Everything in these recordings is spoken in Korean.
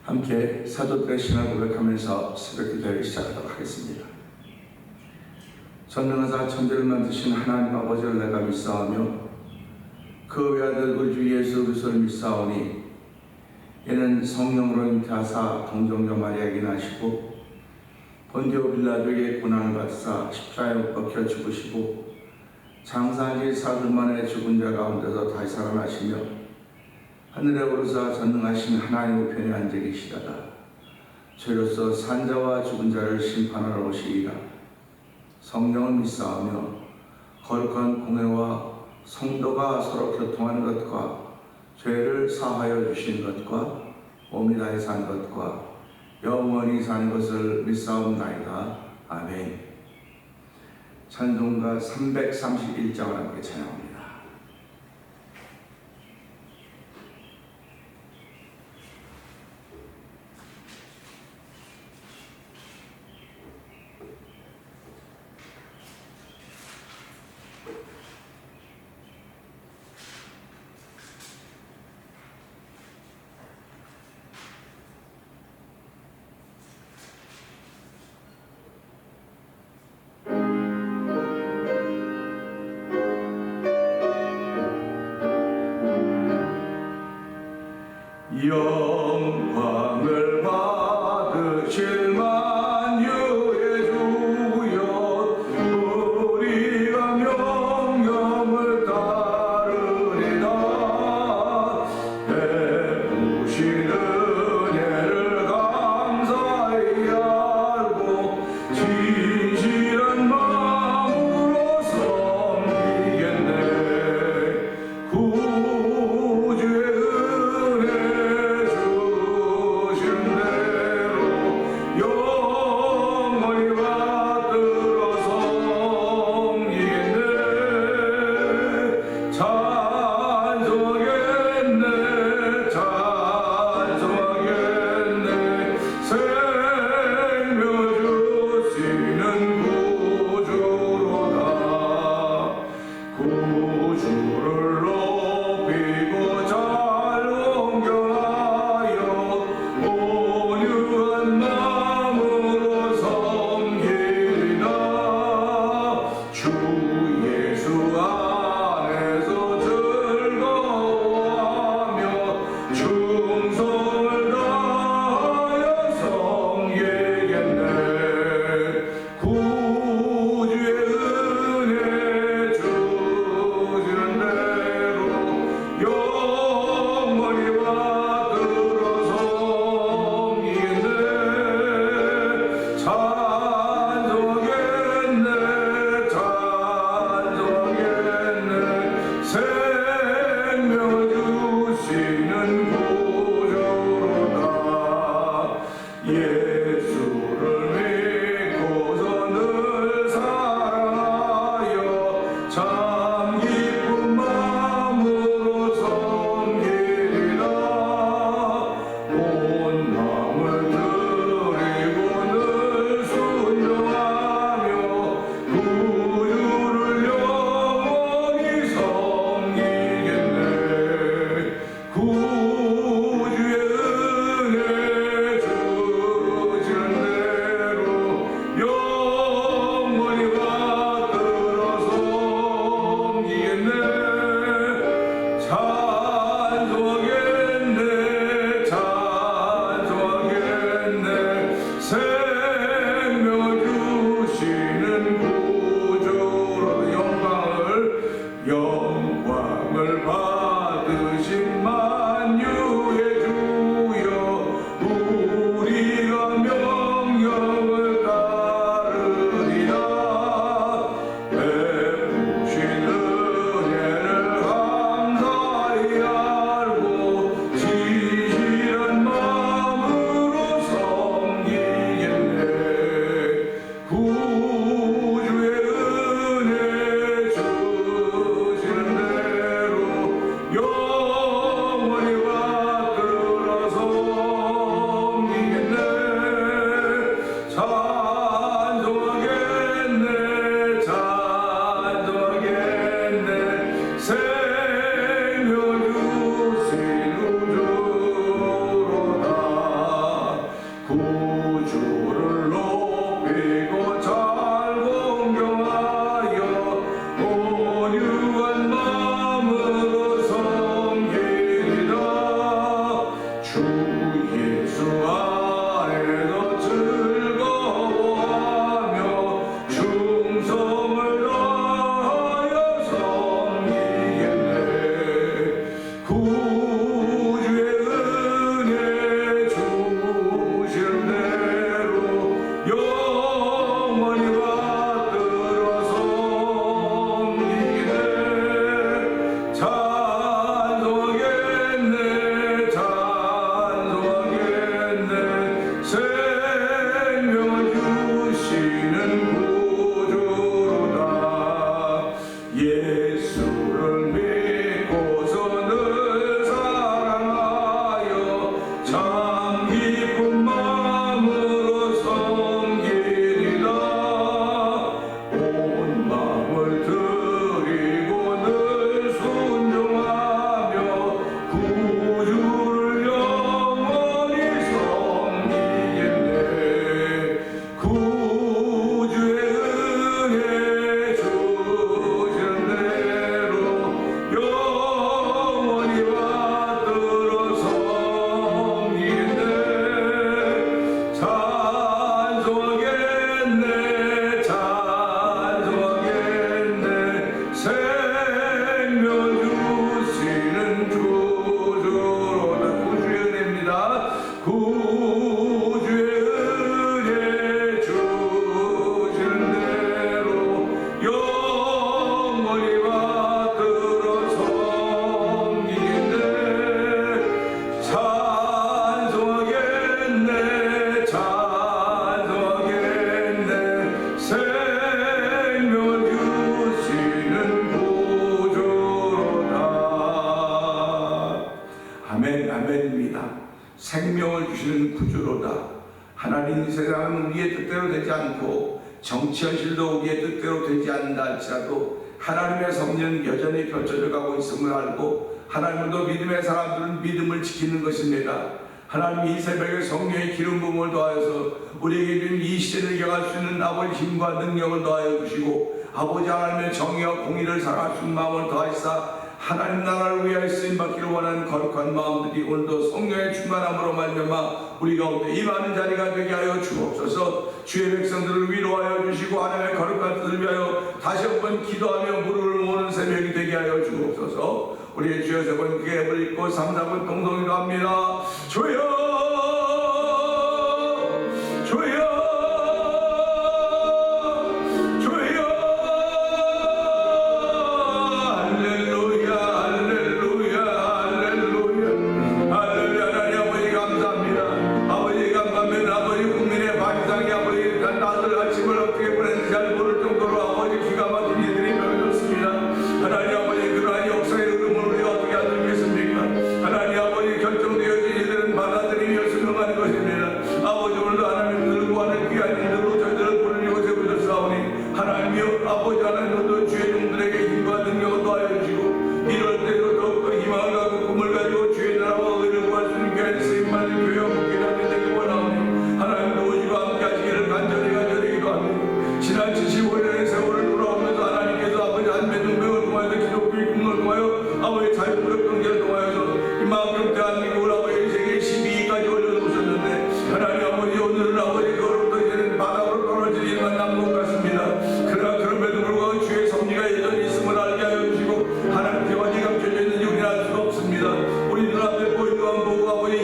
함께 사도들의 신앙을 고백하면서 새벽 기도를 시작하도록 하겠습니다. 전능하사 천지를 만드신 하나님 아버지를 내가 믿사오며 그 외아들 우리 주 예수 그리스도를 믿사오니 이는 성령으로 잉태하사 동정녀 마리아에게 나시고 본디오 빌라도에게 고난을 받으사 십자가에 못 박혀 죽으시고 장사한 지 사흘 만에 죽은 자 가운데서 다시 살아나시며 하늘에 오르사 전능하신 하나님 우편에 앉아 계시다가 죄로서 산자와 죽은 자를 심판하러 오시리라. 성령을 믿사오며 거룩한 공회와 성도가 서로 교통하는 것과 죄를 사하여 주신 것과 몸이 다해 산 것과 영원히 사는 것을 믿사옵나이다. 아멘. 찬송가 331장을 함께 찬양합니다. 영광을 받으실 만유의 주여 우리가 명령을 따르리라. 베푸신 은혜를 감사히 알고 진실한 마음으로 섬기겠네. 구주의 은혜 주신 예수 안에서 즐거워하며 충성을 다하여 섬기겠네. 구주의 은혜 주신 대로 영원히 받들어 섬기네. 찬송하겠네 찬송하겠네. 생명 주시는 구주로다. 예수를 믿고서 늘 사랑하여 참 기쁜 마음으로 섬기리라. 온 마음을 드리고 늘 순종하며 구주를 영원히 섬기겠네. 구주의 은혜 주신 대로 영원히 받들어 섬기겠네. 찬송하겠네 찬송하겠네. 생명 주시는 구주로다. 구주의 은혜입니다. 구주의 은혜 주신 대로 영원히 받들어 섬기겠네. 찬송하겠네 찬송하겠네. 생명 주시는 구주로다. 아멘 아멘입니다. 생명을 주시는 구주로다. 하나님, 이 세상은 우리의 뜻대로 되지 않고 정치 현실도 우리의 뜻대로 되지 않는다 할지라도 하나님의 섭리는 여전히 펼쳐져 가고 있음을 알고 하나님도 믿음의 사람들은 믿음을 지키는 것입니다. 하나님, 이 새벽에 성령의 기름 부음을 더하여서 우리에게 주신 이 시대를 이겨갈 수 있는 아버지 힘과 능력을 더하여 주시고 아버지 하나님의 정의와 공의를 사랑할 수 있는 마음을 더하시사 하나님 나라를 위하여 쓰임받기를 원하는 거룩한 마음들이 오늘도 성령의 충만함으로 말미암아 우리 가운데 임하는 자리가 되게 하여 주옵소서. 주의 백성들을 위로하여 주시고 하나님의 거룩한 뜻을 위하여 다시 한번 기도하며 무릎을 모으는 새벽이 되게 하여 주옵소서. 우리의 주여 세 번 깨을 읽고 3, 4분 동성기도 합니다. 주여 주여 아버지 하나님도 주의 종들에게 힘과 능력을 더하여 주시고 이럴 때로 더욱더 희망을 갖고 꿈을 가지고 주의 나라와 의를 구할 수 있는 귀한 쓰임받는 교회와 목회자들이 되기 원하오니 하나님도 우주와 함께 하시기를 간절히 기도합니다. 지난 75년의 세월을 돌아오면서 하나님께서 아버지 한배중병을 통하여서 기독교의 꿈을 통하여 아버지 자유무역 경제를 통하여서 이만큼 대한민국을 아버지 세계 12위까지 올려놓으셨는데 하나님 아버지 오늘은 아버지 그로부터 이제는 바닥으로 떨어질 일만 남은 것 같습니다. 그럼에도 불구하고 주의 섭리가 여전히 있음을 알게 하여 주시고 하나님께 어디 감춰져 있는지 우리는 알 수가 없습니다. 우리 눈앞에 보이는 것만 보고 아버지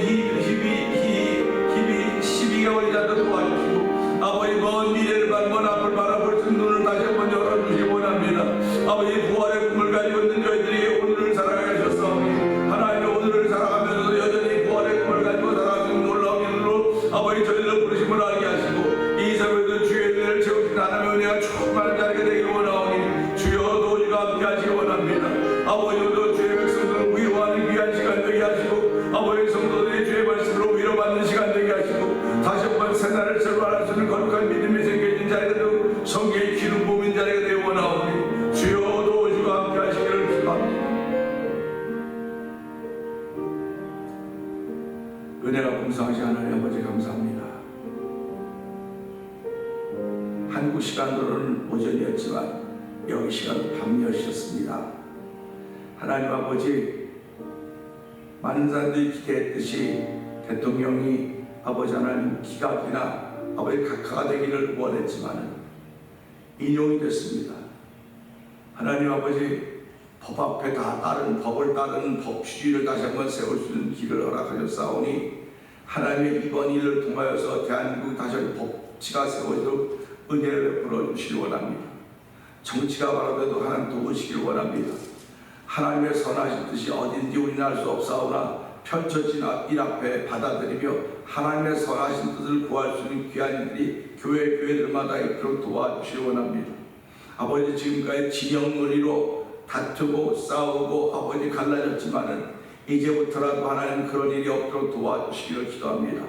시비가 걸리지 않도록 도와주시고 아버지 먼 미래를 먼 앞을 바라볼 수 있는 눈을 다시 한번 열어주시기 원합니다. 아버지 부활의 꿈을 가지고 있는 저희들이 오늘을 살아가게 하셨사오니 하나님의 오늘을 살아가면서도 여전히 부활의 꿈을 가지고 살아가는 놀라운 일로 아버지 저희들의 부르심을 알게 하시고 이 새벽에도 주의 은혜를 채우신 하나님의 은혜가 충만한 자리가 되길 원하오니 주여 도주가 함께 하시기 원합니다. 아버지도 주의 백성들을 위로하는 귀한 시간 되게 하시고 아버지 성도들이 주의 말씀으로 위로받는 시간 되게 하시고 다시 한번 새날을 출발할 수 있는 거룩한 믿음이 생겨진 자리가 되고 성경의 기름 부음인 자리가 되기 원하오니 주여 도주가 함께 하시기를 기도합니다. 은혜가 풍성하신 하나님 아버지 감사합니다. 한국 시간으로는 오전이었지만 여기 시간은 밤이었습니다. 하나님 아버지 많은 사람들이 기대했듯이 대통령이 아버지 하나님 기각이나 아버지 각하가 되기를 원했지만은 인용이 됐습니다. 하나님 아버지 법 앞에 다 따른 법을 따르는 법주의를 다시 한번 세울 수 있는 길을 허락하셨사오니 하나님의 이번 일을 통하여서 대한민국 다시 법치가 세워지도록 은혜를 베풀어 주시기 원합니다. 정치가 바라더라도 하나님 도우시길 원합니다. 하나님의 선하신 뜻이 어딘지 우리는 알 수 없사오나 펼쳐진 일 앞에 받아들이며 하나님의 선하신 뜻을 구할 수 있는 귀한 일이 교회들마다 있도록 도와주시기 원합니다. 아버지 지금까지 진영 논리로 다투고 싸우고 아버지 갈라졌지만은 이제부터라도 하나님 그런 일이 없도록 도와주시기를 기도합니다.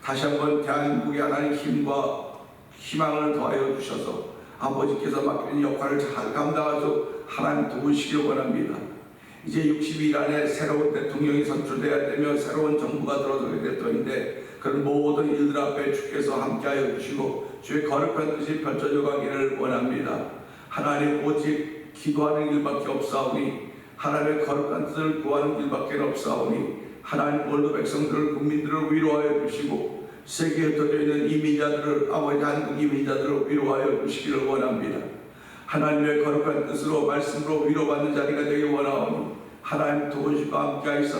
다시 한번 대한민국의 하나님 힘과 희망을 더하여 주셔서 아버지께서 맡기는 역할을 잘 감당하셔서 하나님 도우시길 원합니다. 이제 60일 안에 새로운 대통령이 선출되어야 되며 새로운 정부가 들어서게 될 터인데 그런 모든 일들 앞에 주께서 함께하여 주시고 주의 거룩한 뜻이 펼쳐져 가기를 원합니다. 하나님 오직 기도하는 일밖에 없사오니 하나님의 거룩한 뜻을 구하는 일밖에 없사오니 하나님 오늘도 백성들을 국민들을 위로하여 주시고 세계에 흩어져 있는 이민자들을 아버지 한국 이민자들을 위로하여 주시기를 원합니다. 하나님의 거룩한 뜻으로 말씀으로 위로받는 자리가 되길 원하오니 하나님 도우시고 함께하시사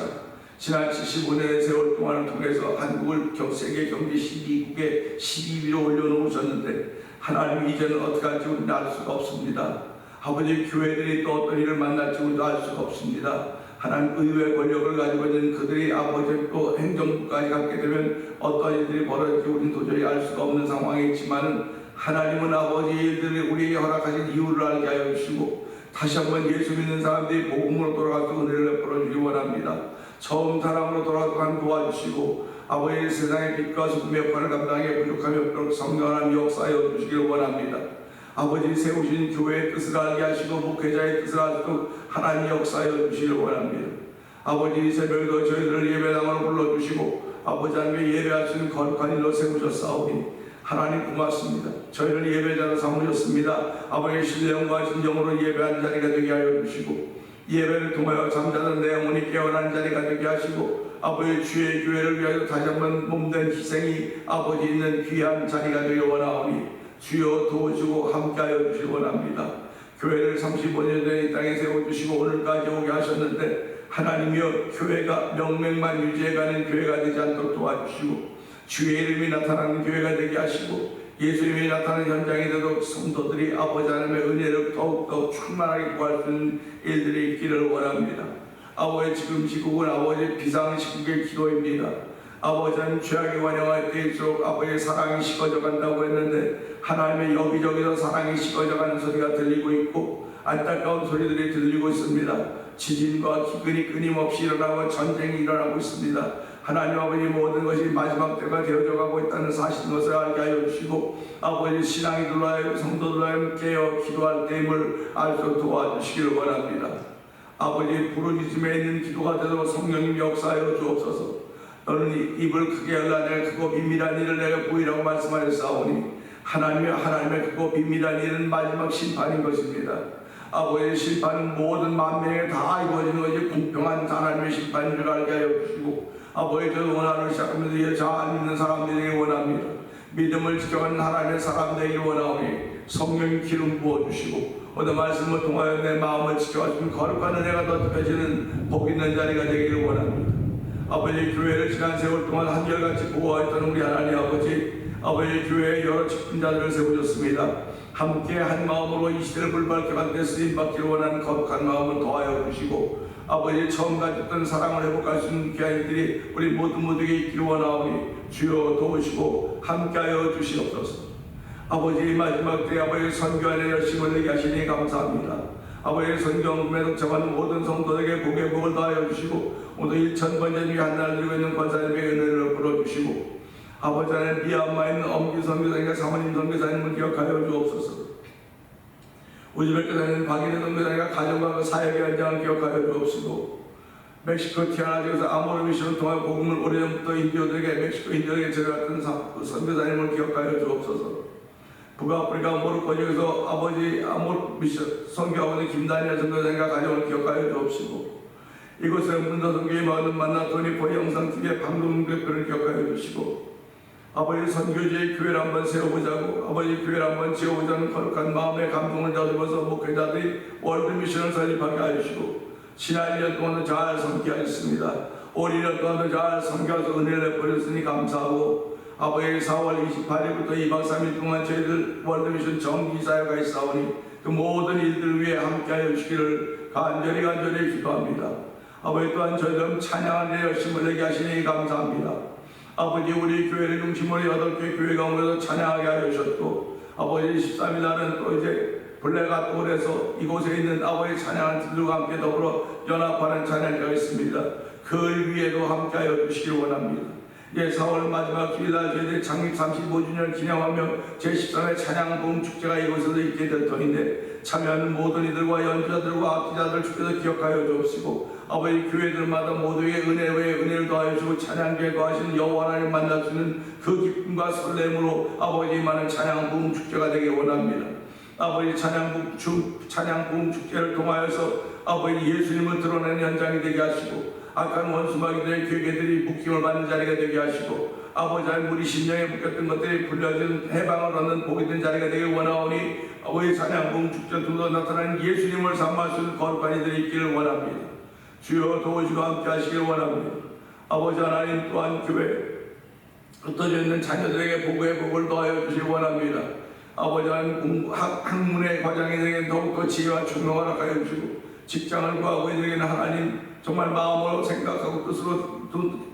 지난 75년의 세월 동안을 통해서 한국을 세계 경제 12국에 12위로 올려놓으셨는데 하나님 이제는 어떻게 할지 우리는 알 수가 없습니다. 아버지 교회들이 또 어떤 일을 만날지 우리도 알 수가 없습니다. 하나님 의회 권력을 가지고 있는 그들이 아버지 또 행정부까지 갖게 되면 어떤 일들이 벌어질지 우리는 도저히 알 수가 없는 상황이 있지만은 하나님은 아버지 일들이 우리에게 허락하신 이유를 알게 하여 주시고 다시 한번 예수 믿는 사람들이 복음으로 돌아가서 은혜를 베풀어 주기 원합니다. 처음 사랑으로 돌아가서 도와주시고 아버지 세상의 빛과 소금의 역할을 감당하기에 부족함이 없도록 성령 하나님 역사하여 주시기를 원합니다. 아버지 세우신 교회의 뜻을 알게 하시고 목회자의 뜻을 알도록 하나님 역사하여 주시기를 원합니다. 아버지 새벽에도 저희들을 예배당으로 불러주시고 아버지 하나님의 예배할 수 있는 거룩한 일로 세우셨사오니 하나님 고맙습니다. 저희를 예배자로 삼으셨습니다. 아버지의 신령과 진정으로 예배하는 자리가 되게 하여 주시고 예배를 통하여 잠자던 내 영혼이 깨어나는 자리가 되게 하시고 아버지 주의 교회를 위하여 다시 한번 몸된 희생이 아버지 있는 귀한 자리가 되기 원하오니 주여 도우시고 함께하여 주시기 원합니다. 교회를 35년 전에 이 땅에 세워주시고 오늘까지 오게 하셨는데 하나님이여 교회가 명맥만 유지해가는 교회가 되지 않도록 도와주시고 주의 이름이 나타나는 교회가 되게 하시고 예수님이 나타나는 현장에 되도록 성도들이 아버지 하나님의 은혜를 더욱더 충만하게 구할 수 있는 일들이 있기를 원합니다. 아버지 지금 시국은 아버지 비상시국의 기도입니다. 아버지 하나님 죄악이 완영할 때일수록 아버지의 사랑이 식어져 간다고 했는데 하나님의 여기저기서 사랑이 식어져 가는 소리가 들리고 있고 안타까운 소리들이 들리고 있습니다. 지진과 기근이 끊임없이 일어나고 전쟁이 일어나고 있습니다. 하나님 아버지 모든 것이 마지막 때가 되어져 가고 있다는 사실인 것을 알게 하여 주시고 아버지 신앙이 들어와요 성도들과 깨어 기도할 때임을 알수 도와주시기를 원합니다. 아버지 부르짖음에 있는 기도가 되도록 성령님 역사하여 주옵소서. 너는 입을 크게 열라 내가 크고 비밀한 일을 내가 보이라고 말씀하였사오니 하나님의 크고 비밀한 일은 마지막 심판인 것입니다. 아버지의 심판은 모든 만명에 다 이루어지는 것이 공평한 하나님의 심판인 줄 알게 하여 주시고 아버지 저 원하는 시작하면서 잘 믿는 사람들에게 원합니다. 믿음을 지켜가는 하나님의 사람 되기 원하오니 성령 기름 부어주시고 오늘 말씀을 통하여 내 마음을 지켜가시는 거룩한 은혜가 덧입혀지는 복 있는 자리가 되기를 원합니다. 아버지 교회를 지난 세월 동안 한결같이 보호하였던 우리 하나님 아버지 교회에 여러 직분자들을 세우셨습니다. 함께 한 마음으로 이 시대를 불밝게 만들 쓰임받기를 원하는 거룩한 마음을 더하여 주시고 아버지 처음 가졌던 사랑을 회복할 수 있는 귀한 이들이 우리 모두에게 있기를 원하오니 주여 도우시고 함께하여 주시옵소서. 아버지 마지막 때 아버지 선교안에 열심을 내게 하시니 감사합니다. 아버지 선교음에 동참하는 모든 성도에게 복의 복을 더하여 주시고 오늘 1000번째 중에 한날 드리고 있는 권사님의 은혜를 풀어주시고 아버지 하나님 미얀마에 있는 엄기 선교사님과 사모님 선교사님을 기억하여 주옵소서. 우즈베키스탄에 있는 박인혜 선교사님과 가정과 사역의 현장을 기억하여 주옵시고 멕시코 티아나주에서 아모르 미션을 통해 복음을 오래전부터 인디오들에게 멕시코 인디오들에게 전해왔던 선교사님을 기억하여 주옵소서. 북아프리카 모로코 지역에서 아버지 아모르 미션 선교 아버지 김다니엘 선교사님과 가정을 기억하여 주옵시고 이곳에 문도성교회 마을 만나 도니포 영상TV의 방송국들을 격하여 주시고 아버지 선교지의 교회를 한번 세워보자고 아버지 교회를 한번 지어보자는 거룩한 마음의 감동을 다듬어서 목회자들이 월드미션을 설립하게 하시고 지난 1년 동안도 잘 섬기하였습니다. 올 1년 동안도 잘 섬겨서 은혜를 베풀었으니 감사하고 아버지 4월 28일부터 2박 3일 동안 저희들 월드미션 정기사역가 있사오니 그 모든 일들을 위해 함께하여 주시기를 간절히 기도합니다. 아버지 또한 저희들 찬양하는 데 열심을 내게 하시니 감사합니다. 아버지 우리 교회를 중심으로 8개 교회 가운데서 찬양하게 하여 주셨고 아버지 13일 날은 또 이제 블랙아트홀에서 이곳에 있는 아버지 찬양하는 들과 함께 더불어 연합하는 찬양회가 있습니다. 그 위에도 함께하여 주시기 원합니다. 4월 마지막 주일날 저희들이 창립 35주년을 기념하며 제13회 찬양봉 축제가 이곳에서 있게 될 터인데 참여하는 모든 이들과 연주자들과 악기자들 주께서 기억하여 주옵시고 아버지 교회들마다 모두에게 은혜 외에 은혜를 더하여 주시고 찬양계에 더하시는 여호와 하나님 만날 수 있는 그 기쁨과 설렘으로 아버지 임하는 찬양봉 축제가 되길 원합니다. 아버지 찬양봉 축제를 통하여서 아버지 예수님을 드러내는 현장이 되게 하시고 악한 원수마귀들의 괴계들이 묶임을 받는 자리가 되게 하시고 아버지 하나님 우리 심령에 묶였던 것들이 풀려진 해방을 얻는 복이 된 자리가 되길 원하오니 아버지 찬양봉 축제 두루 나타나는 예수님을 삼을 수 있는 거룩한 이들이 있기를 원합니다. 주여 도우시고 함께 하시길 원합니다. 아버지 하나님 또한 교회 흩어져 있는 자녀들에게 복의 복을 더하여 주시길 원합니다. 아버지 하나님 학문의 과정에게 더욱더 지혜와 총명을 허락하여 주시고 직장을 구하고 이들에게는 하나님 정말 마음으로 생각하고 뜻으로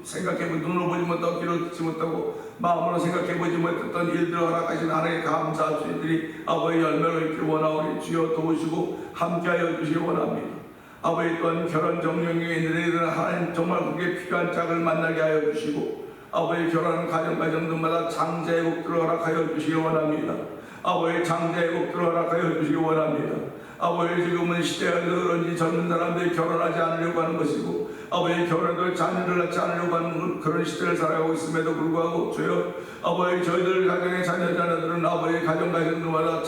생각해보지 눈으로 보지 못하고 귀로 듣지 못하고 마음으로 생각해보지 못했던 일들을 허락하신 하나님께 감사할 수 있으리 아버지 열매를 입기 원하오니 주여 도우시고 함께하여 주시기 원합니다. 아버지 또한 결혼 정령에 있는 이들은 하나님 정말 그게 필요한 짝을 만나게 하여 주시고 아버지 결혼하는 가정들마다 장자의 복들을 허락하여 주시기 원합니다. 아버지 장자의 복들을 허락하여 주시기 원합니다. 아버지 지금은 시대가 그런지 젊은 사람들이 결혼하지 않으려고 하는 것이고 아버지 결혼을 자녀를 낳지 않으려고 하는 그런 시대를 살아가고 있음에도 불구하고 주여 아버지 저희들 가정의 자녀들은 아버지 가정들마다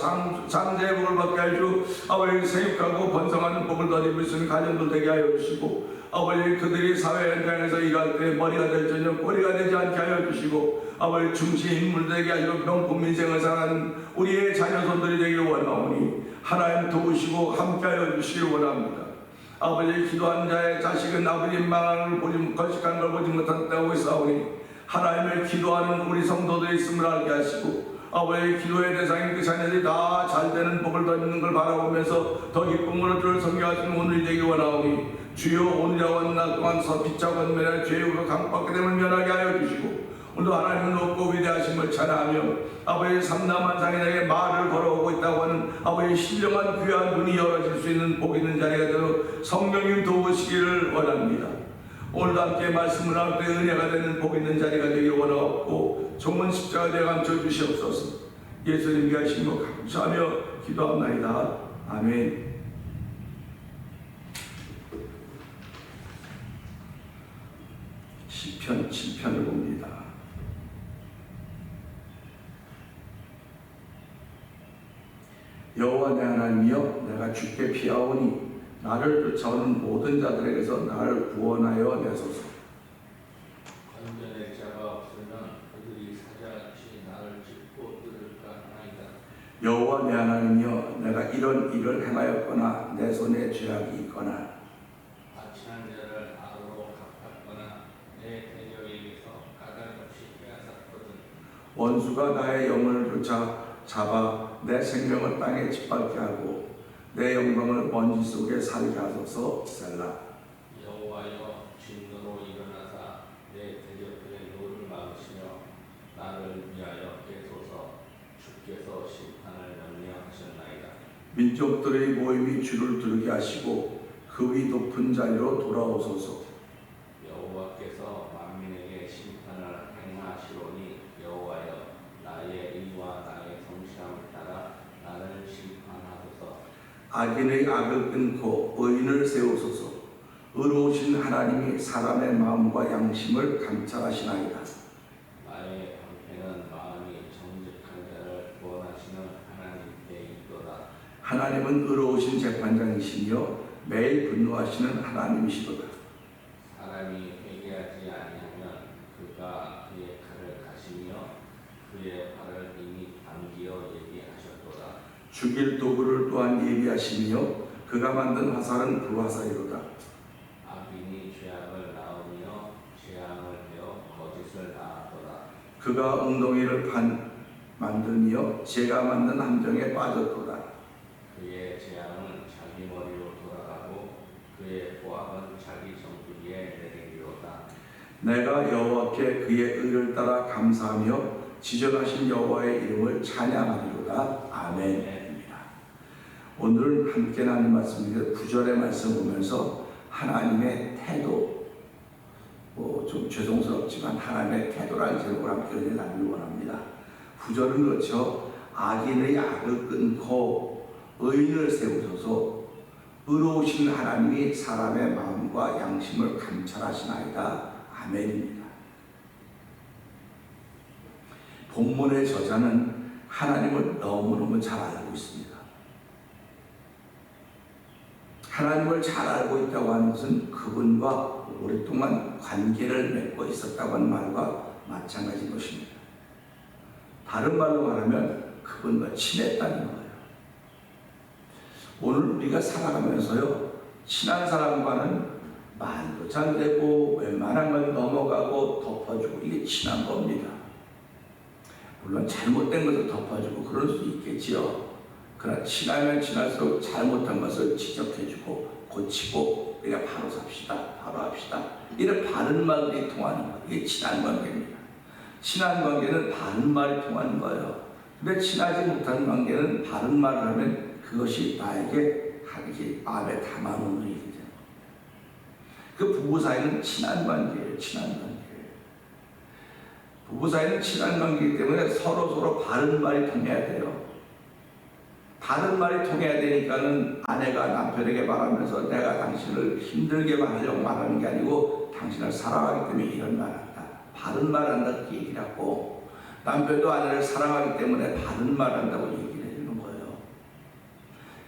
장자의 복을 받게 하시고 아버지 생육하고 번성하는 복을 더 입을 수 있는 가정들 되게 하여 주시고 아버지 그들이 사회 현장에서 일할 때 머리가 될지언정 꼬리가 되지 않게 하여 주시고 아버지 중심 인물 되게 하시고 병풍 민생을 살아가는 우리의 자녀손들이 되기를 원하오니 하나님 도우시고 함께하여 주시기를 원합니다. 아버지 기도한 자의 자식은 아버지 망함을 거식한 걸 보지 못한다고 했사오니 하나님을 기도하는 우리 성도들이 있음을 알게 하시고 아버지 기도의 대상인 그 자녀들이 다 잘되는 복을 더 있는 걸 바라보면서 더 기쁨으로 주를 섬겨하시는 오늘이 되길 원하오니 주여 오늘과 날 동안 빛자고 면한 죄악으로 강박하게 됨을 면하게 하여 주시고 오늘도 하나님은 높고 위대하심을 찬양하며 아버지 삼남한상인에게 말을 걸어오고 있다고 하는 아버지 신령한 귀한 눈이 열어질 수 있는 복 있는 자리가 되도록 성령님 도우시기를 원합니다. 오늘도 함께 말씀을 나눌 때 은혜가 되는 복 있는 자리가 되기를 원하옵고 종은 십자가에 감춰 주시옵소서. 예수님께 하신 것 감사하며 기도합나이다. 아멘. 시편 7편을 봅니다. 여호와 내 하나님이여 내가 주께 피하오니 나를 쫓아오는 모든 자들에게서 나를 구원하여 내소서. 건져낼 자가 없으면 그들이 사자같이 나를 짚고 뜯을까 하나이다. 여호와 내 하나님이여 내가 이런 일을 행하였거나 내 손에 죄악이 있거나 바치는 자를 악으로 갚았거나 내 대적에게서 까닭없이 빼앗았거든. 원수가 나의 영혼을 잡아 내 생명을 땅에 짓밟게 하고 내 영광을 먼지 속에 살게 하소서. 셀라. 여호와여 진노로 일어나사 내 대적들의 노를 막으시며 나를 위하여 깨소서. 주께서 심판을 명령하셨나이다. 민족들의 모임이 주를 두르게 하시고 그 위 높은 자리로 돌아오소서. 여호와께서 만민에게 심판을 행하시오니 여호와여 나의 의와 나의 성실함을 따라 나를 심판하소서. 악인의 악을 끊고 의인을 세우소서. 의로우신 하나님이 사람의 마음과 양심을 감찰하시나이다. 나의 방패는 마음이 정직한 자를 구원하시는 하나님께 있도다. 하나님은 의로우신 재판장이시며 매일 분노하시는 하나님이시도다. 그의 발을 이미 당기어 예비하셨도다. 죽일 도구를 또한 예비하시며 그가 만든 화살은 불화살이로다. 악인이 죄악을 낳으며 재앙을 베어 거짓을 낳았도다. 그가 웅덩이를 만들며 제가 만든 함정에 빠졌도다. 그의 재앙은 자기 머리로 돌아가고 그의 보압은 자기 정수리에 내리리로다. 내가 여호와께 그의 의를 따라 감사하며 지존하신 여호와의 이름을 찬양하리로다. 아멘입니다. 오늘은 함께 나눈 말씀인데 9절의 말씀 보면서 하나님의 태도, 좀 죄송스럽지만 하나님의 태도라는 제목으로 함께 은혜 나누기 원합니다. 9절은 그렇죠. 악인의 악을 끊고 의인을 세우셔서 의로우신 하나님이 사람의 마음과 양심을 감찰하시나이다. 아멘입니다. 본문의 저자는 하나님을 너무너무 잘 알고 있습니다. 하나님을 잘 알고 있다고 하는 것은 그분과 오랫동안 관계를 맺고 있었다고 하는 말과 마찬가지인 것입니다. 다른 말로 말하면 그분과 친했다는 거예요. 오늘 우리가 살아가면서요, 친한 사람과는 말도 잘 되고 웬만한 건 넘어가고 덮어주고 이게 친한 겁니다. 물론 잘못된 것을 덮어주고 그럴 수 있겠지요. 그러나 친하면 친할수록 잘못한 것을 지적해주고 고치고 우리가 바로 삽시다, 바로 합시다, 이런 바른 말들이 통하는 거예요. 이게 친한 관계입니다. 친한 관계는 바른 말이 통하는 거예요. 근데 친하지 못한 관계는 바른 말을 하면 그것이 나에게 하기 마음에 담아놓는 일이 돼요. 그 부부 사이는 친한 관계예요. 친한 관계. 부부 사이는 친한 관계이기 때문에 서로 바른 말이 통해야 돼요. 바른 말이 통해야 되니까는 아내가 남편에게 말하면서 내가 당신을 힘들게 하려고 말하는 게 아니고 당신을 사랑하기 때문에 이런 말 한다. 바른 말 한다. 그렇게 얘기를 하고 남편도 아내를 사랑하기 때문에 바른 말 한다고 얘기를 해주는 거예요.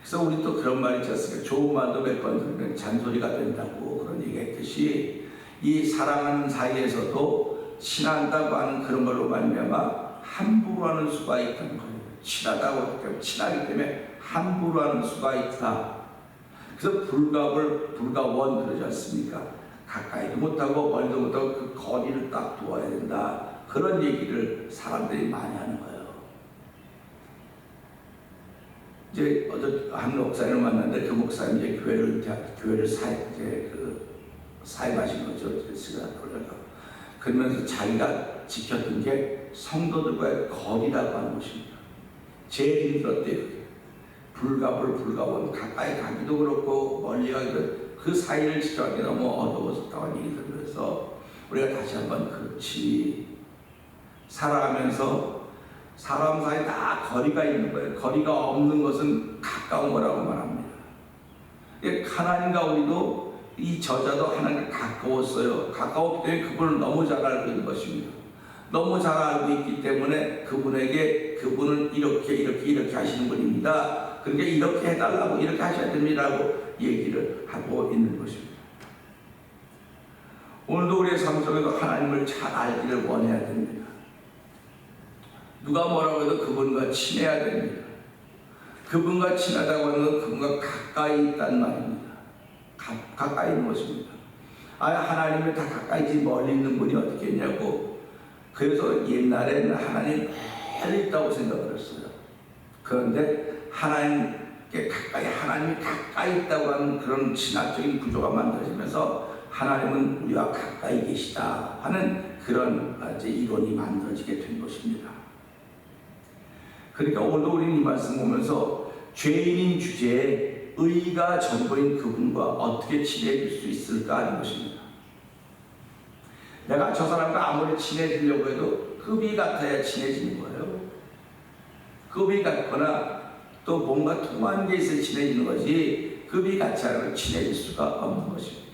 그래서 우리 또 그런 말이 있지 않습니까? 좋은 말도 몇 번 들으면 잔소리가 된다고 그런 얘기 했듯이 이 사랑하는 사이에서도 친한다고 하는 그런 걸로 말미암아 함부로 하는 수가 있다는 거예요. 친하기 때문에 함부로 하는 수가 있다. 그래서 불가원 그러지 않습니까? 가까이도 못하고 멀리도 못하고 그 거리를 딱 두어야 된다. 그런 얘기를 사람들이 많이 하는 거예요. 이제 어제 한 목사님을 만났는데 그 목사님 이제 교회를 사임하신 거죠. 그러면서 자기가 지켰던 게 성도들과의 거리라고 하는 것입니다. 제일 힘들었대요. 불가원 가까이 가기도 그렇고 멀리 가기도 그 사이를 지켜가기 너무 어려웠었다고 하는 얘기를 들으면서 우리가 다시 한번 그렇지 살아가면서 사람 사이 다 거리가 있는 거예요. 거리가 없는 것은 가까운 거라고 말합니다. 하나님과 우리도 이 저자도 하나님과 가까웠어요. 가까웠기 때문에 그분을 너무 잘 알고 있는 것입니다. 너무 잘 알고 있기 때문에 그분은 이렇게 하시는 분입니다. 그러니까 이렇게 해달라고 이렇게 하셔야 됩니다라고 얘기를 하고 있는 것입니다. 오늘도 우리의 삶 속에서 하나님을 잘 알기를 원해야 됩니다. 누가 뭐라고 해도 그분과 친해야 됩니다. 그분과 친하다고 하는 건 그분과 가까이 있다는 말입니다. 가까이 있는 것입니다. 하나님이 다 가까이지 멀리 있는 분이 어떻게 있냐고. 그래서 옛날에는 하나님 멀리 있다고 생각을 했어요. 그런데 하나님이 가까이 있다고 하는 그런 신학적인 구조가 만들어지면서 하나님은 우리와 가까이 계시다 하는 그런 이론이 만들어지게 된 것입니다. 그러니까 오늘도 우리는 이 말씀 보면서 죄인인 주제에 의가 전부인 그분과 어떻게 친해질 수 있을까 하는 것입니다. 내가 저 사람과 아무리 친해지려고 해도 급이 같아야 친해지는 거예요. 급이 같거나 또 뭔가 통한 게 있어야 친해지는 거지 급이 같지 않으면 친해질 수가 없는 것입니다.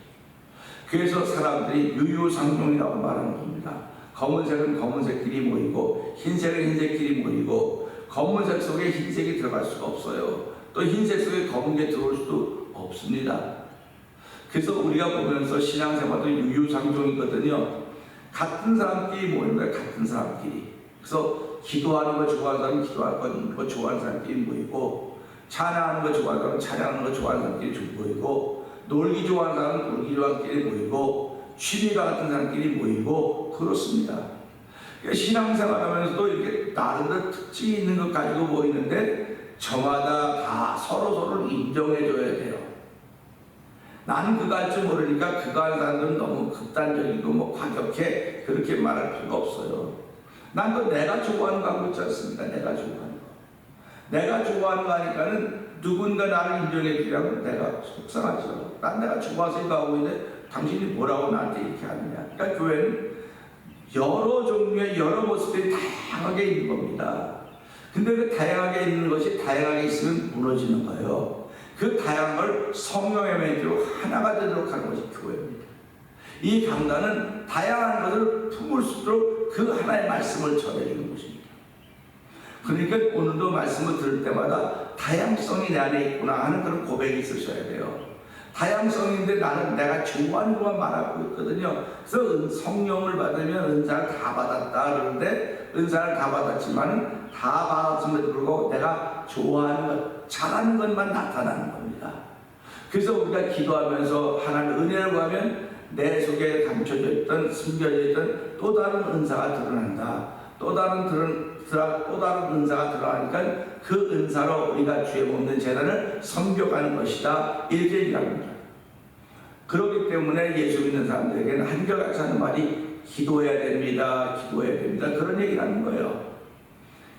그래서 사람들이 유유상종이라고 말하는 겁니다. 검은색은 검은색끼리 모이고 흰색은 흰색끼리 모이고 검은색 속에 흰색이 들어갈 수가 없어요. 또 흰색 속에 검은 게 들어올 수도 없습니다. 그래서 우리가 보면서 신앙생활도 유유상종이거든요. 같은 사람끼리 모이는 거예요. 같은 사람끼리. 그래서 기도하는 거 좋아하는 사람은 기도하는 거 좋아하는 사람끼리 모이고, 찬양하는 거 좋아하는 사람은 찬양하는 거 좋아하는 사람끼리 모이고, 놀기 좋아하는 사람은 놀기 좋아하는 사람끼리 모이고, 취미가 같은 사람끼리 모이고, 그렇습니다. 신앙생활 하면서도 이렇게 나름대로 특징이 있는 것 가지고 모이는데, 저마다 다 서로서로 인정해줘야 돼요. 나는 그거 할 줄 모르니까 그거 하는 사람들은 너무 극단적이고 뭐 과격해, 그렇게 말할 필요가 없어요. 난 또 내가 좋아하는 거 하고 있지 않습니까? 내가 좋아하는 거. 내가 좋아하는 거 하니까는 누군가 나를 인정해 주려면 내가 속상하죠. 난 내가 좋아서 이거 하고 있는데 당신이 뭐라고 나한테 이렇게 하느냐. 그러니까 교회는 여러 종류의 여러 모습들이 다양하게 있는 겁니다. 근데 그 다양하게 있는 것이 다양하게 있으면 무너지는 거예요. 그 다양한 걸 성령의 멘트로 하나가 되도록 하는 것이 교회입니다. 이 강단은 다양한 것을 품을 수 있도록 그 하나의 말씀을 전해주는 것입니다. 그러니까 오늘도 말씀을 들을 때마다 다양성이 내 안에 있구나 하는 그런 고백이 있으셔야 돼요. 다양성인데 나는 내가 좋아하는 것만 말하고 있거든요. 그래서 성령을 받으면 은사를 다 받았다 그러는데, 은사를 다 받았지만은 다 받았음에도 불구하고 내가 좋아하는 것, 잘하는 것만 나타나는 겁니다. 그래서 우리가 기도하면서 하나님의 은혜를 구하면 내 속에 감춰져 있던, 숨겨져 있던 또 다른 은사가 드러난다. 또 다른 은사가 드러나니까 그 은사로 우리가 주에 먹는 재단을 섬겨가는 것이다, 이렇게 얘기합니다. 그렇기 때문에 예수 믿는 사람들에게는 한결같이 하는 말이 기도해야 됩니다, 기도해야 됩니다, 그런 얘기를 하는 거예요.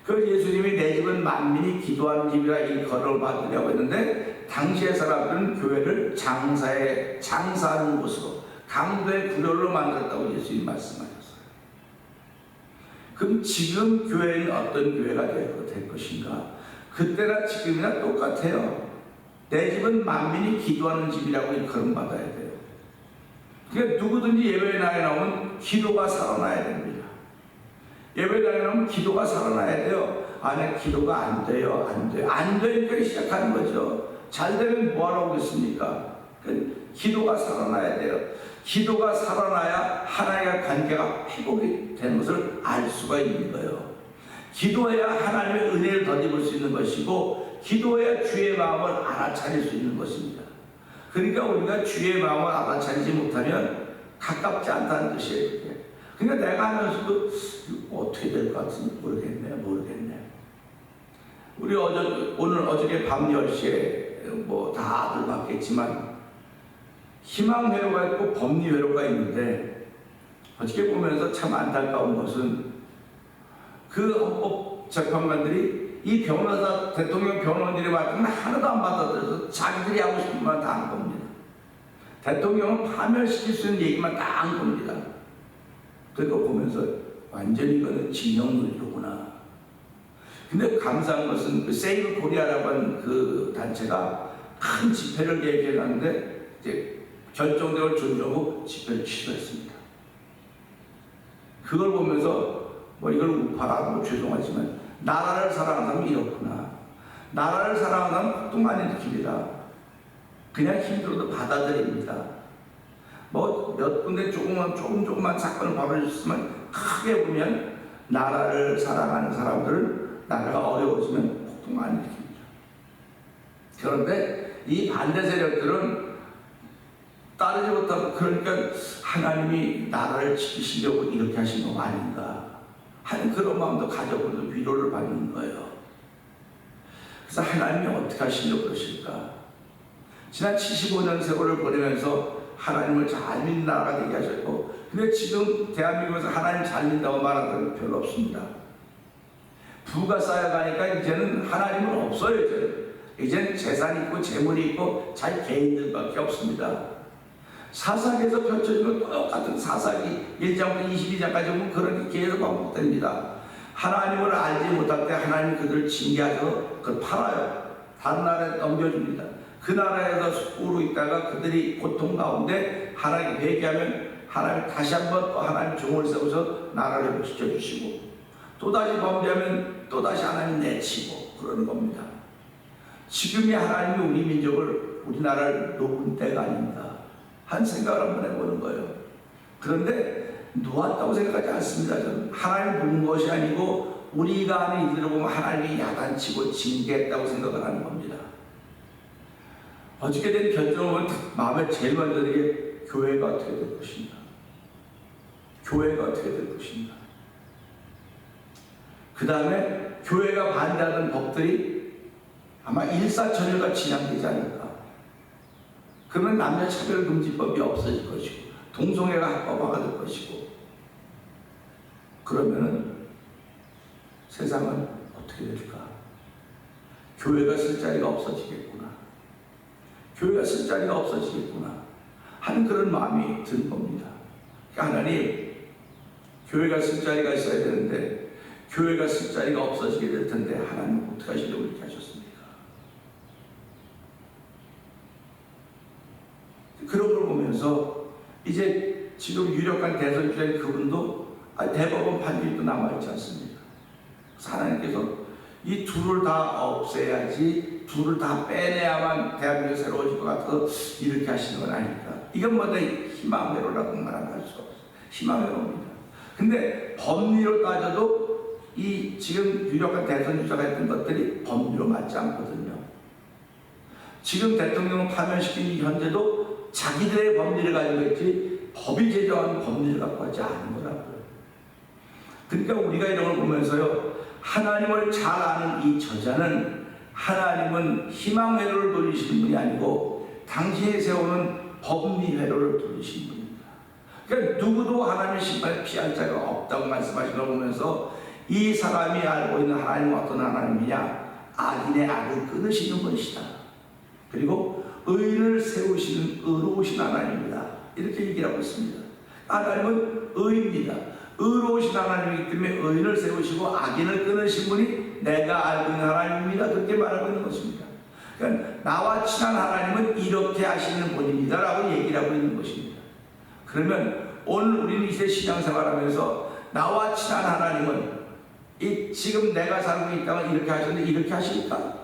그 예수님이 내 집은 만민이 기도하는 집이라 이 거를 받으려고 했는데, 당시의 사람들은 교회를 장사하는 곳으로, 강도의 구렬로 만들었다고 예수님이 말씀하셨어요. 그럼 지금 교회는 어떤 교회가 될 것인가? 그때나 지금이나 똑같아요. 내 집은 만민이 기도하는 집이라고 일컬음 받아야 돼요. 그러니까 누구든지 예배에 나오면 기도가 살아나야 됩니다. 예배에 나오면 기도가 살아나야 돼요. 아니, 기도가 안 돼요. 안 되니까 시작하는 거죠. 잘 되면 뭐하러 오겠습니까? 기도가 살아나야 돼요. 기도가 살아나야 하나님과 관계가 회복이 되는 것을 알 수가 있는 거예요. 기도해야 하나님의 은혜를 덧입을 수 있는 것이고, 기도해야 주의 마음을 알아차릴 수 있는 것입니다. 그러니까 우리가 주의 마음을 알아차리지 못하면 가깝지 않다는 뜻이에요. 그러니까 내가 하면서도 어떻게 될 것 같은지 모르겠네. 우리 어저께 밤 10시에 뭐 다들 봤겠지만 희망회로가 있고 법리회로가 있는데, 어떻게 보면서 참 안타까운 것은 그 헌법재판관들이 이 변호사, 대통령 변호인들이 말하면 하나도 안 받아들여서 자기들이 하고 싶은 말 다 한 겁니다. 대통령은 파멸시킬 수 있는 얘기만 다 한 겁니다. 그거 보면서 완전히 이거는 진영론이로구나. 근데 감사한 것은 그 세이브 코리아라고 하는 그 단체가 큰 집회를 계획해놨는데 이제 결정대로 존중하고 집회를 취소했습니다. 그걸 보면서 뭐 이걸 우파라 뭐 죄송하지만 나라를 사랑하는 사람은 이렇구나. 나라를 사랑하는 사람은 폭동 많이 느낍니다. 그냥 힘들어도 받아들입니다. 뭐 몇 군데 조금만 사건을 벌어졌으면 크게 보면 나라를 사랑하는 사람들은 나라가 어려워지면 폭동 많이 느낍니다. 그런데 이 반대 세력들은 따르지 못하고, 그러니까 하나님이 나라를 지키시려고 이렇게 하신 거 아닌가 하는 그런 마음도 가져보는 위로를 받는 거예요. 그래서 하나님이 어떻게 하시려고 그러실까? 지난 75년 세월을 보내면서 하나님을 잘 믿는 나라가 되게 하셨고, 근데 지금 대한민국에서 하나님 잘 믿는다고 말하는 사람은 별로 없습니다. 부가 쌓여가니까 이제는 하나님은 없어요. 이제는 재산이 있고 재물이 있고 자기 개인들밖에 없습니다. 사사기에서 펼쳐지는 똑같은 사사기 1장부터 22장까지 보면 그런 게 계속 반복됩니다. 하나님을 알지 못할 때 하나님 그들을 징계하셔서 그걸 팔아요. 다른 나라에 넘겨줍니다. 그 나라에서 숙고로 있다가 그들이 고통 가운데 하나님 회개하면 하나님 다시 한번 또 하나님 종을 세워서 나라를 지켜주시고, 또다시 범죄하면 또다시 하나님 내치고 그러는 겁니다. 지금이 하나님이 우리 민족을, 우리나라를 놓은 때가 아닙니다. 한 생각을 한번 해보는 거예요. 그런데 놓았다고 생각하지 않습니다. 저는 하나님 부른 것이 아니고 우리가 하는 일들을 보면 하나님이 야단치고 징계했다고 생각을 하는 겁니다. 어떻게 된 결정을 마음에 제일 먼저 드는 게 교회가 어떻게 될 것인가, 교회가 어떻게 될 것인가. 그 다음에 교회가 반대하는 법들이 아마 일사천리가 진행되지 않을까. 그러면 남녀차별금지법이 없어질 것이고 동성애가 합법화가 될 것이고, 그러면은 세상은 어떻게 될까? 교회가 쓸 자리가 없어지겠구나, 교회가 쓸 자리가 없어지겠구나 하는 그런 마음이 든 겁니다. 하나님, 교회가 쓸 자리가 있어야 되는데 교회가 쓸 자리가 없어지게 될 텐데 하나님 어떻게 하시려고 이렇게 하셨습니까? 그런 걸 보면서 이제 지금 유력한 대선 주자인 그분도 대법원 판결도 남아있지 않습니까? 그래서 하나님께서 이 둘을 다 없애야지, 둘을 다 빼내야만 대한민국이 새로워질 것 같아서 이렇게 하시는 건 아닐까. 이건 뭐다 희망회로라고 말할 수 없어요. 희망회로입니다. 근데 법리로 따져도 이 지금 유력한 대선 주자가 했던 것들이 법리로 맞지 않거든요. 지금 대통령을 파면시킨 이 현재도 자기들의 법리를 가지고 있지 법이 제정한 법리를 갖고 하지 않은 거라고요. 그러니까 우리가 이런 걸 보면서요, 하나님을 잘 아는 이 저자는 하나님은 희망회로를 돌리시는 분이 아니고 당신이 세우는 법리회로를 돌리시는 분입니다. 그러니까 누구도 하나님의 심판에 피할 자가 없다고 말씀하시는 걸 보면서 이 사람이 알고 있는 하나님은 어떤 하나님이냐? 악인의 악을 끊으시는 분이시다. 그리고 의인을 세우시는 의로우신 하나님입니다. 이렇게 얘기를 하고 있습니다. 하나님은 의입니다. 의로우신 하나님이기 때문에 의인을 세우시고 악인을 끊으신 분이 내가 알고 있는 하나님입니다. 그렇게 말하고 있는 것입니다. 그러니까 나와 친한 하나님은 이렇게 하시는 분입니다 라고 얘기를 하고 있는 것입니다. 그러면 오늘 우리는 이제 신앙생활하면서 나와 친한 하나님은 지금 내가 살고 있다면 이렇게 하셨는데 이렇게 하실까?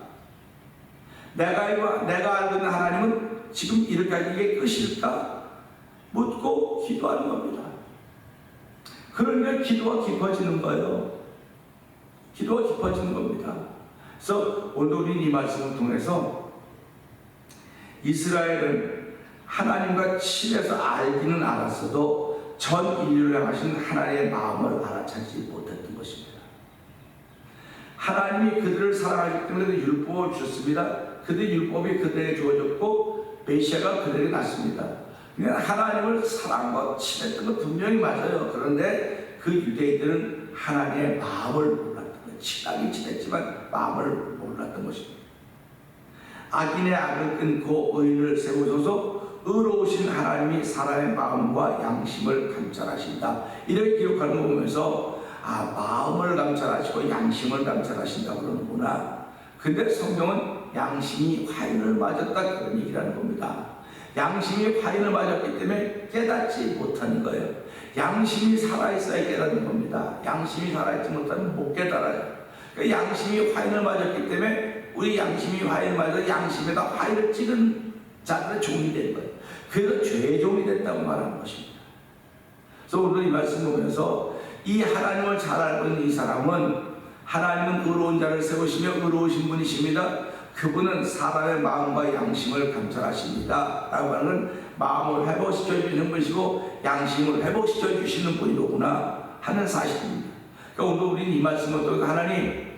내가 알고 있는 하나님은 지금 이렇게 하는 게 끝일까? 묻고 기도하는 겁니다. 그러니까 기도가 깊어지는 거예요. 기도가 깊어지는 겁니다. 그래서 오늘 우리는 이 말씀을 통해서 이스라엘은 하나님과 친해서 알기는 알았어도 전 인류를 향하신 하나님의 마음을 알아차리지 못했던 것입니다. 하나님이 그들을 사랑하기 때문에 율법을 주셨습니다. 그들의 율법이 그들에게 주어졌고 메시아가 그들에게 났습니다. 그냥 하나님을 사랑과 친했던 건 분명히 맞아요. 그런데 그 유대인들은 하나님의 마음을 몰랐던 거예요. 친하긴 친했지만 마음을 몰랐던 것입니다. 악인의 악을 끊고 의인을 세우소서 의로우신 하나님이 사람의 마음과 양심을 감찰하신다. 이렇게 기록하는 거 보면서 마음을 감찰하시고 양심을 감찰하신다고 그러는구나. 근데 성경은 양심이 화인을 맞았다 그런 얘기를 하는 겁니다. 양심이 화인을 맞았기 때문에 깨닫지 못하는 거예요. 양심이 살아있어야 깨닫는 겁니다. 양심이 살아있지 못하면 못 깨달아요. 그러니까 양심이 화인을 맞았기 때문에 우리 양심이 화인을 맞아서 양심에다 화인을 찍은 자들의 종이 된 거예요. 그래서 죄의 종이 됐다고 말하는 것입니다. 그래서 오늘 이 말씀 보면서 이 하나님을 잘 알고 있는 이 사람은 하나님은 의로운 자를 세우시며 의로우신 분이십니다. 그분은 사람의 마음과 양심을 감찰하십니다 라고 하는 마음을 회복시켜 주시는 분이시고 양심을 회복시켜 주시는 분이로구나 하는 사실입니다. 그러니까 오늘 우리는 이 말씀을 통해 하나님,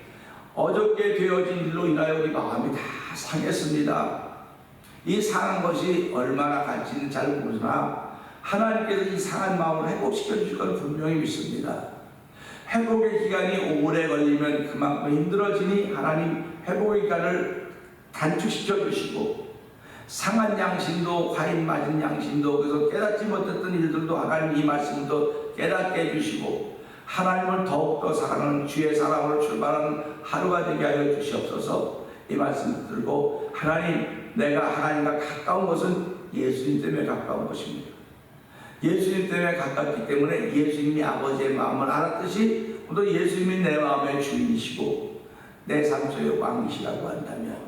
어저께 되어진 일로 인하여 우리 마음이 다 상했습니다. 이 상한 것이 얼마나 갈지는 잘 모르나 하나님께서 이 상한 마음을 회복시켜 주실 걸 분명히 믿습니다. 회복의 기간이 오래 걸리면 그만큼 힘들어지니 하나님 회복의 기간을 단축시켜 주시고, 상한 양심도 화인 맞은 양심도 그래서 깨닫지 못했던 일들도 하나님 이 말씀도 깨닫게 해주시고 하나님을 더욱더 사랑하는 주의 사랑으로 출발하는 하루가 되게 하여 주시옵소서. 이 말씀 들고 하나님, 내가 하나님과 가까운 것은 예수님 때문에 가까운 것입니다. 예수님 때문에 가깝기 때문에 예수님이 아버지의 마음을 알았듯이 또 예수님이 내 마음의 주인이시고 내 삶 속의 왕이시라고 한다면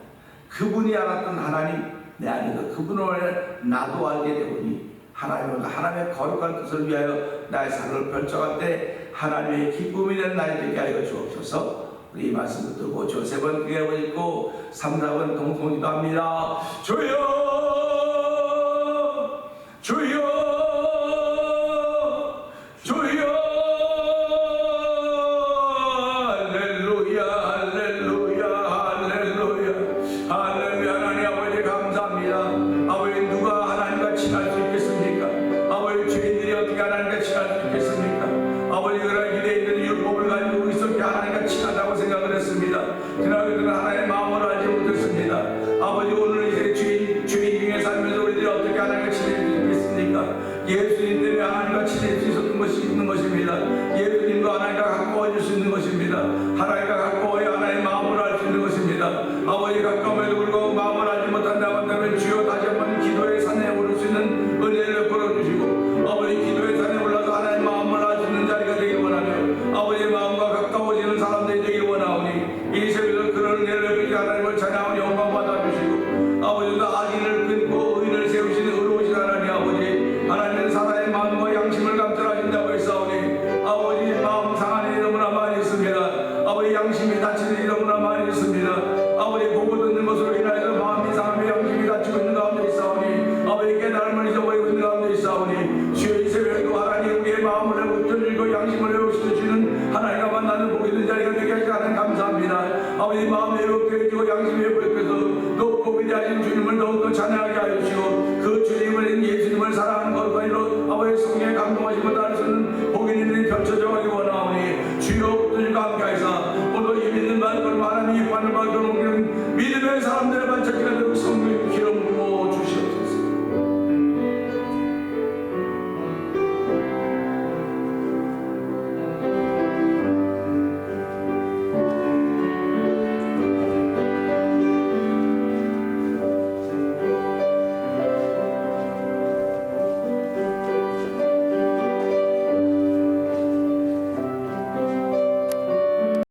그분이 알았던 하나님 내 안에서 그분을 나도 알게 되오니 하나님의 거룩한 뜻을 위하여 나의 삶을 결정할 때 하나님의 기쁨이 되는 날이 되게 하여 주옵소서. 우리 이 말씀을 듣고 주 세 번 크게 읽고 3, 4번 동성기도 합니다. 주여 주여 주여 할렐루야 할렐루야 할렐루야 할렐루야. 하나님 아버지 감사합니다. 아버지 누가 하나님과 친할 수 있겠습니까? 아버지 죄인들이 어떻게 하나님과 친할 수 있겠습니까? 아버지 그런 유대에 있는 율법을 가지고 그리스도께 하나님과 친하다고 생각을 했습니다. 그러나 그들은 하나님의 마음을 알지 못했습니다. 아버지 오늘 이제 죄인 중에 살면서 우리들이 어떻게 하나님과 친해질 수 있겠습니까? 예수님 때문에 하나님과 친해질 수 있었던 것이 있는 것입니다. 예수님도 하나님과 가까워질 수 있는 것입니다. 하나님과 가까워야 하나님의 마음을 알 수 있는 것입니다. 아버지 가까움에도 불구하고 마음을 알지 못한다고 한다면 주여 다시 한번 기도의 산에 오를 수 있는 은혜를 베풀어주시고 아버지 기도의 산에 올라서 하나님의 마음을 알 수 있는 자리가 되길 원하며 아버지의 마음과 가까워지는 사람들이 되길 원하오니 이 새벽에 그런 은혜를 베풀지 하나님을 찬양하며 영광 받아주시고 아버지도 악인을 끊고 의인을 세우시는 의로우신 하나님 아버지 하나님은 사람의 마음과 양심을 감찰하신다고 했사오니 아버지 마음 상한 일이 너무나 많이 있습니다. 아버지 양심이 다치는 일이 너무나 많이 있습니다. 아버지 보고 듣는 것으로 인하여서 마음이 상하며 양심이 다치고 있는 가운데 있사오니 아버지 깨달음을 잊어버리고 있는 가운데 있사오니 주여 이 새벽에도 하나님 우리의 마음을 회복시키고 양심을 회복시키시는 하나님과 만나는 복 있는 자리가 되게 하시기 하나님 감사합니다. 아버지 마음이 회복되어지고 양심이 회복되어서 높고 위대하신 주님을 더욱더 찬양하게 하여 주시고 그 주님을 예수님을 사랑하는 것과 이로 아버지 성령에 감동하신 것을 알 수 있는 복이 있는 펼쳐져 가기 원하오니 주여 주님과 함께하사 오늘 이 믿는 말처럼 하나님이 기뻐하는 말처럼 믿음의 사람들의 반짝이가 되고 성령의 기름